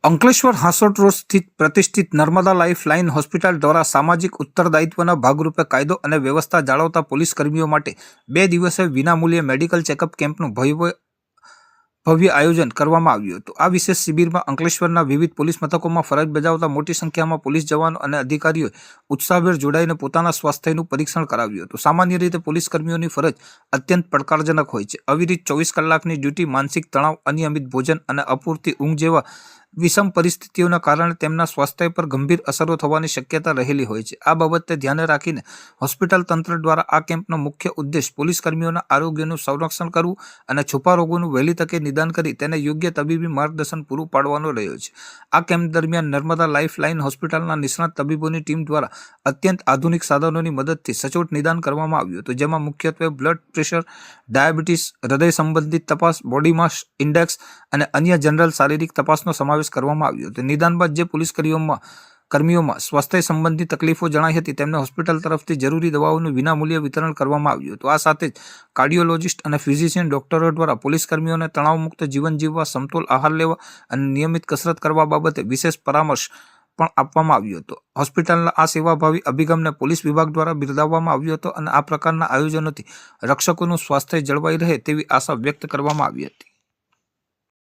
Ankleshwar Hansot road સ્થિત પ્રતિષ્ઠિત Narmada life line hospital દ્વારા સામાજિક ઉત્તરદાયિત્વના ભાગરૂપે કાયદો અને વ્યવસ્થા જાળવતા પોલીસ કર્મીઓ માટે 2 દિવસીય વિનામૂલ્યે મેડિકલ ચેકઅપ કેમ્પનું ભવ્ય આયોજન કરવામાં આવ્યું હતું। આ વિશેષ શિબિરમાં અંકલેશ્વરના વિવિધ પોલીસ મથકોમાં ફરજ બજાવતા મોટી સંખ્યામાં પોલીસ જવાનો અને અધિકારીઓએ ઉત્સાહભેર જોડાઈને પોતાના સ્વાસ્થ્યનું પરીક્ષણ કરાવ્યું હતું। સામાન્ય રીતે પોલીસ કર્મીઓની ફરજ અત્યંત પડકારજનક હોય છે। અવિરત 24 કલાકની ડ્યુટી, માનસિક તણાવ, અનિયમિત ભોજન અને અપૂરતી ઊંઘ જેવા વિષમ પરિસ્થિતિઓના કારણે તેમના સ્વાસ્થ્ય પર ગંભીર અસરો થવાની શક્યતા રહેલી હોય છે। આ બાબતને ધ્યાને રાખીને હોસ્પિટલ તંત્ર દ્વારા આ કેમ્પનો મુખ્ય ઉદ્દેશ પોલીસ કર્મીઓના આરોગ્યનું સંરક્ષણ કરવું અને છુપા રોગોનું વહેલી તકે નિદાન કરી તેને યોગ્ય તબીબી માર્ગદર્શન પૂરું પાડવાનો રહ્યો છે। આ કેમ્પ દરમિયાન નર્મદા લાઇફ લાઇન હોસ્પિટલના નિષ્ણાત તબીબોની ટીમ દ્વારા અત્યંત આધુનિક સાધનોની મદદથી સચોટ નિદાન કરવામાં આવ્યું હતું, જેમાં મુખ્યત્વે બ્લડ પ્રેશર, ડાયાબિટીસ, હૃદય સંબંધિત તપાસ, બોડી માસ ઇન્ડેક્સ અને અન્ય જનરલ શારીરિક તપાસનો સમાવેશ કરવામાં આવ્યો હતો। નિદાન બાદ જે પોલીસ કર્મીઓમાં સ્વાસ્થ્ય સંબંધી તકલીફો જણાઈ હતી તેમને હોસ્પિટલ તરફથી જરૂરી દવાઓનું વિનામૂલ્યે વિતરણ કરવામાં આવ્યું હતું। આ સાથે જ કાર્ડિયોલોજિસ્ટ અને ફિઝિશિયન ડોક્ટરો દ્વારા પોલીસ કર્મીઓને તણાવમુક્ત જીવન જીવવા, સમતોલ આહાર લેવા અને નિયમિત કસરત કરવા બાબતે વિશેષ પરામર્શ પણ આપવામાં આવ્યો હતો। હોસ્પિટલના આ સેવાભાવી અભિગમને પોલીસ વિભાગ દ્વારા બિરદાવવામાં આવ્યો હતો અને આ પ્રકારના આયોજનોથી રક્ષકોનું સ્વાસ્થ્ય જળવાઈ રહે તેવી આશા વ્યક્ત કરવામાં આવી હતી।